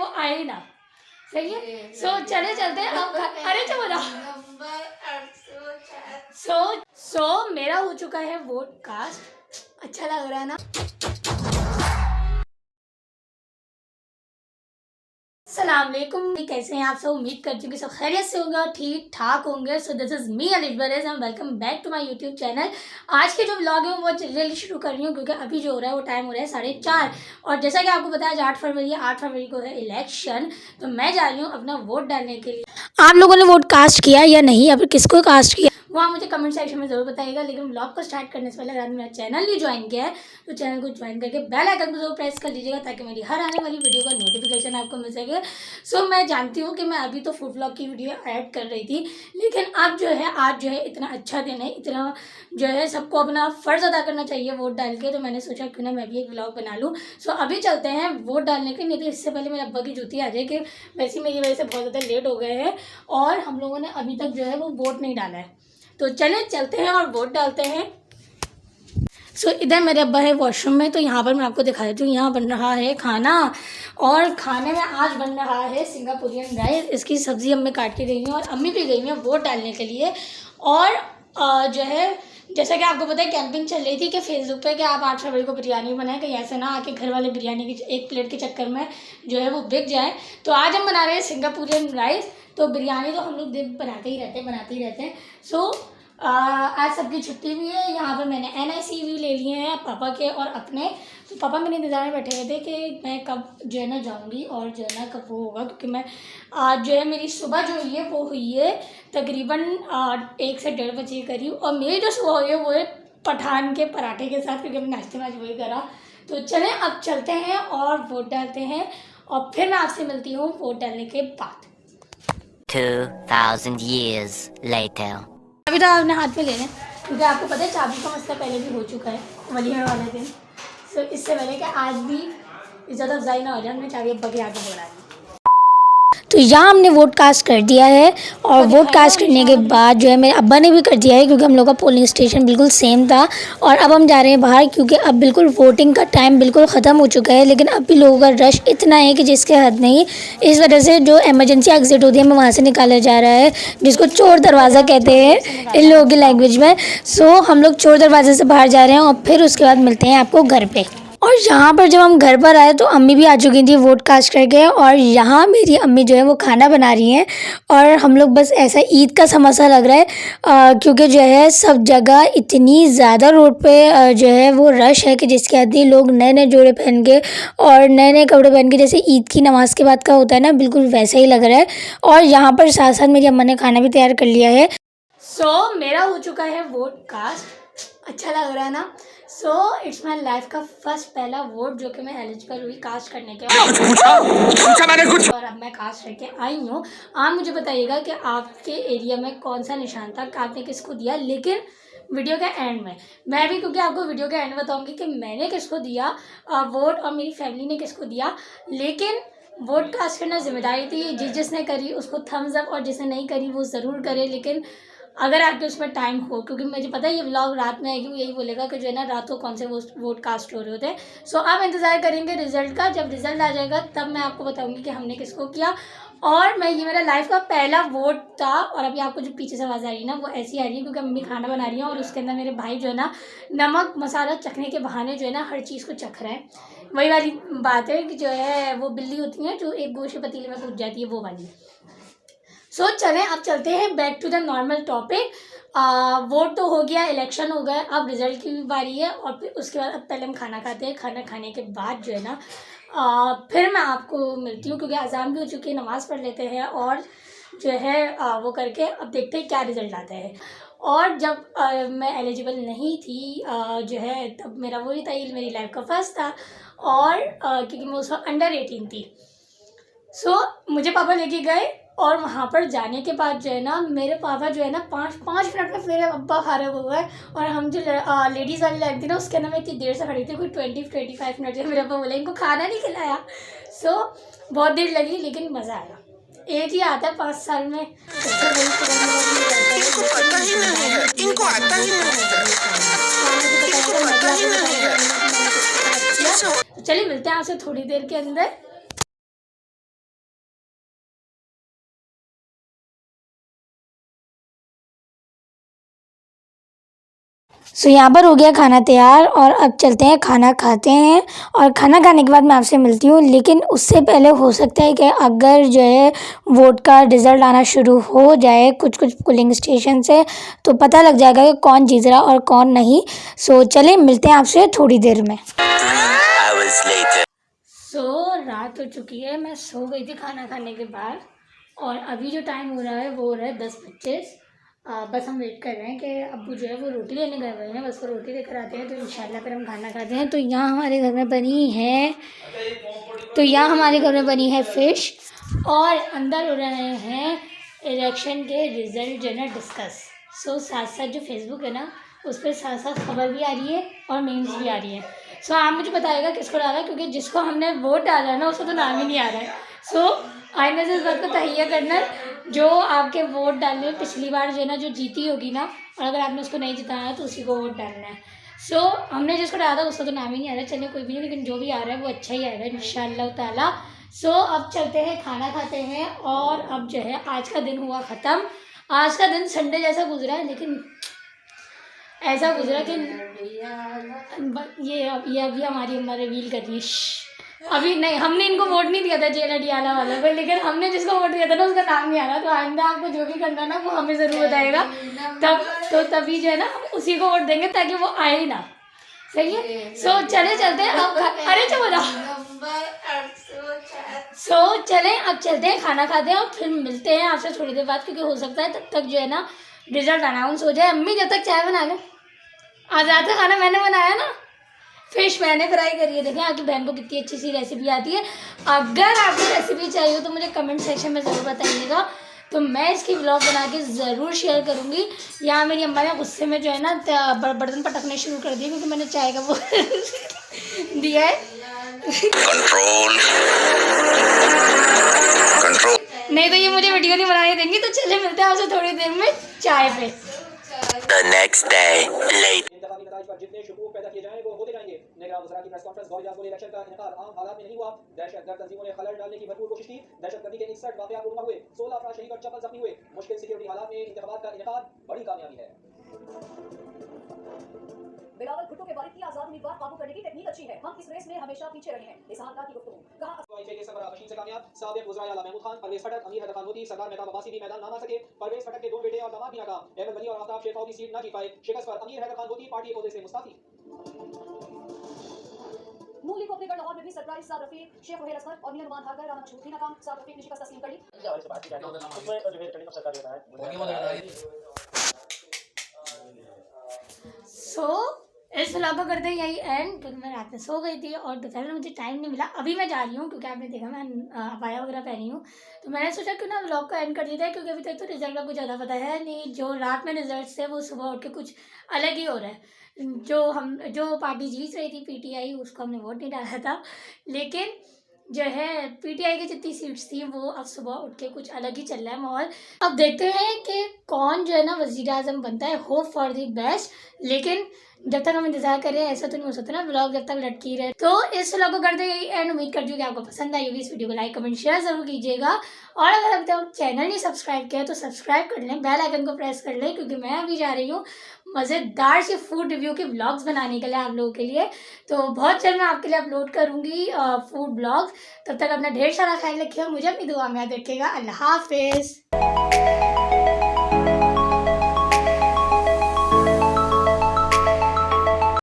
वो आए ना। सही है। सो चले चलते हैं अब। अरे चलो ना। सो मेरा हो चुका है वोट कास्ट। अच्छा लग रहा है ना। अस्सलाम वालेकुम, कैसे हैं आप सब। उम्मीद करती हूँ कि सब खैरियत से होंगे और ठीक ठाक होंगे। So this is me Alif Barez and welcome back to my YouTube channel. आज के जो व्लॉग है वो जल्दी शुरू कर रही हूँ क्योंकि अभी जो हो रहा है वो टाइम हो रहा है 4:30। और जैसा कि आपको पता है आज 8 फरवरी है, 8 फरवरी को है इलेक्शन। तो मैं जा रही हूँ अपना वोट डालने के लिए। आप लोगों ने वोट कास्ट किया या नहीं, या फिर किसको कास्ट किया वो आप मुझे कमेंट सेक्शन में ज़रूर बताइएगा। लेकिन व्लॉग को स्टार्ट करने से पहले अगर मेरा चैनल नहीं ज्वाइन किया है तो चैनल को ज्वाइन करके बेल आइकन को जरूर प्रेस कर लीजिएगा ताकि मेरी हर आने वाली वीडियो का नोटिफिकेशन आपको मिल सके। सो मैं जानती हूँ कि मैं अभी तो फूड व्लॉग की वीडियो ऐड कर रही थी, लेकिन अब जो है आज जो है इतना अच्छा दिन है, इतना जो है सबको अपना फ़र्ज़ अदा करना चाहिए वोट डाल के। तो मैंने सोचा क्यों ना मैं भी एक व्लॉग बना लूँ। सो अभी चलते हैं वोट डालने के। नहीं तो इससे पहले मेरे अब्बा की जूती आ जाए कि वैसे मेरी वजह से बहुत ज़्यादा लेट हो गए हैं और हम लोगों ने अभी तक जो है वो वोट नहीं डाला है। तो चलें चलते हैं और वोट डालते हैं। सो इधर मेरे अब्बा है वॉशरूम में, तो यहाँ पर मैं आपको दिखा देती हूँ। यहाँ बन रहा है खाना और खाने में आज बन रहा है सिंगापुरियन राइस। इसकी सब्ज़ी अम्मी काट के गई हैं और अम्मी भी गई हैं वोट डालने के लिए। और जो है जैसा कि आपको पता है कैंपिंग चल रही थी कि फेसबुक पे कि आप 8 फरवरी को बिरयानी बनाएं, कहीं ऐसे ना आके घर वाले बिरयानी की एक प्लेट के चक्कर में जो है वो बिक जाए। तो आज हम बना रहे हैं सिंगापुरियन राइस। तो बिरयानी तो हम लोग दिन बनाते ही रहते हैं। सो आज सबकी छुट्टी भी है। यहाँ पर मैंने NIC भी ले लिए हैं पापा के और अपने। तो पापा मेरे इंतज़ार में बैठे हुए थे कि मैं कब जो है ना जाऊँगी और जो है ना कब वो होगा, क्योंकि मैं आज जो है मेरी सुबह जो हुई है वो हुई है तकरीबन 1 से 1:30 बजे के करीब। और मेरी जो सुबह हुई है वो है पठान के पराठे के साथ, क्योंकि मैं नाश्ते में आज वही करा। तो चलें अब चलते हैं और वोट डालते हैं और फिर मैं आपसे मिलती हूँ वोट डालने के बाद। 2000 years later. अभी तो आपने हाथ में ले लें क्योंकि आपको पता है चाबी का मसला पहले भी हो चुका है वलीमे वाले दिन। सो इससे पहले कि आज भी इज्जत अफजाई ना हो जाए, हमने चाबी अब्बा के आगे बोला है। तो यहाँ हमने वोट कास्ट कर दिया है और वोट कास्ट करने के बाद जो है मेरे अब्बा ने भी कर दिया है, क्योंकि हम लोग का पोलिंग स्टेशन बिल्कुल सेम था। और अब हम जा रहे हैं बाहर क्योंकि अब बिल्कुल वोटिंग का टाइम बिल्कुल ख़त्म हो चुका है। लेकिन अब भी लोगों का रश इतना है कि जिसके हद नहीं। इस वजह से जो एमरजेंसी एग्जिट होती है हमें वहाँ से निकाला जा रहा है, जिसको चोर दरवाज़ा कहते हैं इन लोगों की लैंग्वेज में। सो हम लोग चोर दरवाजे से बाहर जा रहे हैं और फिर उसके बाद मिलते हैं आपको घर पर। और यहाँ पर जब हम घर पर आए तो अम्मी भी आ चुकी थी वोट कास्ट करके। और यहाँ मेरी अम्मी जो है वो खाना बना रही हैं और हम लोग बस ऐसा ईद का समोसा लग रहा है क्योंकि जो है सब जगह इतनी ज़्यादा रोड पे जो है वो रश है कि जिसके आदि लोग नए नए जोड़े पहन के और नए नए कपड़े पहन के, जैसे ईद की नमाज़ के बाद का होता है ना, बिल्कुल वैसा ही लग रहा है। और यहाँ पर साथ साथ मेरी अम्मा ने खाना भी तैयार कर लिया है। सो मेरा हो चुका है वोट कास्ट। अच्छा लग रहा है ना। सो इट्स माई लाइफ का फर्स्ट पहला वोट जो कि मैं एलिजिबल हुई कास्ट करने के बाद। पूछा मैंने कुछ और अब मैं कास्ट करके आई हूँ। आप मुझे बताइएगा कि आपके एरिया में कौन सा निशान था, आपने किसको दिया। लेकिन वीडियो के एंड में मैं भी, क्योंकि आपको वीडियो के एंड बताऊंगी कि मैंने किसको दिया वोट और मेरी फैमिली ने किसको दिया। लेकिन वोट कास्ट करना जिम्मेदारी थी, जिसने करी उसको थम्स अप और जिसने नहीं करी वो ज़रूर करे। लेकिन अगर आपके उसमें टाइम हो, क्योंकि मुझे पता है ये व्लॉग रात में आएगी, वो यही बोलेगा कि जो है ना रात को कौन से वोट कास्ट हो रहे होते हैं। सो आप इंतज़ार करेंगे रिज़ल्ट का। जब रिज़ल्ट आ जाएगा तब मैं आपको बताऊंगी कि हमने किसको किया। और मैं ये मेरा लाइफ का पहला वोट था। और अभी आपको जो पीछे से आवाज़ आ रही है ना वो ऐसी आ रही है क्योंकि मम्मी खाना बना रही है और उसके अंदर मेरे भाई जो है ना नमक मसाला चखने के बहाने जो है ना हर चीज़ को चख रहे हैं। वही वाली बात है कि जो है वो बिल्ली होती है जो एक गोश्त पतीले में कूद जाती है, वो वाली। सो चलें अब चलते हैं back to the normal topic. Vote तो हो गया, इलेक्शन हो गया, अब रिज़ल्ट की भी बारी है। और फिर उसके बाद अब पहले हम खाना खाते हैं। खाना खाने के बाद जो है ना फिर मैं आपको मिलती हूँ, क्योंकि अज़ान भी हो चुकी है, नमाज़ पढ़ लेते हैं और जो है वो करके अब देखते हैं क्या रिज़ल्ट आता है। और जब मैं एलिजिबल नहीं थी जो है तब मेरा वही था, ये मेरी लाइफ का फर्स्ट था। और क्योंकि मैं उस वक्त अंडर 18 थी। सो मुझे पापा लेके गए और वहाँ पर जाने के बाद जो है ना मेरे पापा जो है ना 5 मिनट में मेरे अब्बा फारग हो गए। और हम जो लेडीज़ वाली लाइन थी ना उसके अंदर मैं इतनी देर से खड़ी थी, कोई 20-25 मिनट से। मेरे अब्बा बोले इनको खाना नहीं खिलाया। सो बहुत देर लगी लेकिन मज़ा आया। एक ही आता है 5 साल में। इसको पता ही नहीं है, इनको आता ही नहीं है, इसको पता ही नहीं है। चलिए मिलते हैं आपसे थोड़ी देर के अंदर। सो यहाँ पर हो गया खाना तैयार और अब चलते हैं खाना खाते हैं। और खाना खाने के बाद मैं आपसे मिलती हूँ, लेकिन उससे पहले हो सकता है कि अगर जो है वोट का रिज़ल्ट आना शुरू हो जाए कुछ कुछ पोलिंग स्टेशन से, तो पता लग जाएगा कि कौन जीत रहा और कौन नहीं। सो चले मिलते हैं आपसे थोड़ी देर में। रात हो चुकी है, मैं सो गई थी खाना खाने के बाद और अभी जो टाइम हो रहा है वो हो रहा है 10:25। बस हम वेट कर रहे हैं कि अब्बू जो है वो रोटी लेने गए हुए हैं, बस वो रोटी लेकर आते हैं तो इंशाल्लाह फिर हम खाना खाते हैं। तो यहाँ हमारे घर में बनी है फ़िश और अंदर हो रहे हैं इलेक्शन के रिज़ल्ट जो है ना डिस्कस। साथ साथ जो फेसबुक है ना उस पर साथ साथ खबर भी आ रही है और मीम्स भी आ रही है। आप मुझे बताइएगा किसको डाला है, क्योंकि जिसको हमने वोट डाला है ना उसको तो नाम ही नहीं आ रहा है। आइंदा से इस बात को तहैया करना, जो आपके वोट डालने पिछली बार जो है ना जो जीती होगी ना, और अगर आपने उसको नहीं जिताया तो उसी को वोट डालना है। हमने जिसको डाला था उसका तो नाम ही नहीं आ रहा है, चलिए कोई भी नहीं, लेकिन जो भी आ रहा है वो अच्छा ही आएगा इंशाअल्लाह ताला। अब चलते हैं खाना खाते हैं और अब जो है आज का दिन हुआ ख़त्म। आज का दिन संडे जैसा गुजरा है, लेकिन ऐसा गुजरा कि ये अभी हमारी अम्मा रिवील कर रही है। अभी नहीं, हमने इनको वोट नहीं दिया था जेल अडियाला वाला पर, लेकिन हमने जिसको वोट दिया था ना उसका नाम नहीं आ रहा। तो आइंदा आपको जो भी करना ना वो हमें ज़रूर बताएगा, तभी जो है ना हम उसी को वोट देंगे ताकि वो आए ही ना। सही है। चले चलते हैं अब। अरे चलें अब चलते हैं खाना खाते हैं और फिर मिलते हैं आपसे थोड़ी देर बाद, क्योंकि हो सकता है तब तक जो है ना रिजल्ट अनाउंस हो जाए। अम्मी जब तक चाय बना लें। आज रात का खाना मैंने बनाया ना, फिश मैंने फ्राई करी है। देखें आपकी बहन को कितनी अच्छी सी रेसिपी आती है। अगर आपको रेसिपी चाहिए हो तो मुझे कमेंट सेक्शन में ज़रूर बताइएगा, तो मैं इसकी व्लॉग बना के ज़रूर शेयर करूँगी। यहाँ मेरी अम्मा ने गुस्से में जो है ना बर्तन पटकने शुरू कर दिए, क्योंकि मैंने चाय का वो दिया है। कंट्रोल नहीं तो ये मुझे वीडियो नहीं बनाने देंगी। तो चलिए मिलते हैं आपसे थोड़ी देर में चाय पे। The next day late. जितने शुकूक पैदा किए जाएं वो होते जाएंगे। निगरान वज़रा की प्रेस कॉन्फ्रेंस गौर बोले इलेक्शन का इनेकाद आम हालात में नहीं हुआ। दहशतगर्द तंजीमों ने खलल डालने की भरपूर कोशिश की। दहशतगर्दी के 61 वाक़यात रुनमा हुए, 16 अफराद शहीद और 56 जख्मी हुए। मुश्किल सिक्योरिटी हालात में इंतखाबात का इनेकाद बड़ी कामयाबी है। बिलावल भुट्टो के बारिक की आजाद उम्मीदवार काबू करने की टेक्निक अच्छी है। हम इस रेस में हमेशा पीछे रहे हैं। इसहार खान की गुफ्तगू कहा के सरबराह मशीन से कामयाब। साबिक वज़रा आला महमूद खान, परवेज़ खट्टर, अमीर हैदर खान मोदी, सरदार मेहताब अब्बासी भी मैदान ना आ सके। परवेज़ खट्टर के दो बेटे और दामाद भी नाकाम। अहमद वली और आफ्ताब शेखाव की सीट ना जीत पाए। शिकस्त पर अमीर हैदर खान मोदी पार्टी ओहदे से मुस्ताफी। मूली को अपने लाहौर में भी सरप्राइज साद रफीक, शेख वहीद असगर और मियां नुमान हारकर राना मशहूर थी नाकाम। साद रफीक ने शिकस्त तस्लीम कर ली। इस व्लॉग को करते हैं यही एंड, क्योंकि मैं रात में सो गई थी और दोपहर में मुझे टाइम नहीं मिला। अभी मैं जा रही हूँ क्योंकि आपने देखा मैं अबाया वगैरह पहनी हूँ, तो मैंने सोचा क्यों ना व्लॉग को एंड कर दिया है, क्योंकि अभी तक तो रिजल्ट का कुछ ज़्यादा पता है नहीं। जो रात में रिजल्ट थे वो सुबह उठ के कुछ अलग ही हो रहा है। जो पार्टी जीत रही थी PTI, उसको हमने वोट नहीं डाला था, लेकिन जो है PTI की जितनी सीट्स थी वो अब सुबह उठ के कुछ अलग ही चल रहा है माहौल। अब देखते हैं कि कौन जो है ना वज़ीर आज़म बनता है। होप फॉर द बेस्ट, लेकिन जब तक हम इंतजार कर रहे हैं ऐसा तो नहीं हो सकता ना व्लॉग जब तक लटकी रहे। तो इस व्लॉग को करते यही एंड। उम्मीद करती हूँ कि आपको पसंद आई होगी। इस वीडियो को लाइक कमेंट शेयर जरूर कीजिएगा, और अगर अभी तक चैनल नहीं सब्सक्राइब किया तो सब्सक्राइब कर लें, बेल आइकन को प्रेस कर लें, क्योंकि मैं अभी जा रही हूँ मज़ेदार से फूड रिव्यू के व्लॉग्स बनाने के लिए आप लोगों के लिए। तो बहुत जल्द मैं आपके लिए अपलोड करूँगी फूड ब्लॉग्स। तब तक अपना ढेर सारा ख्याल रखिएगा, मुझे अपनी दुआ में याद रखिएगा। अल्लाह हाफिज़।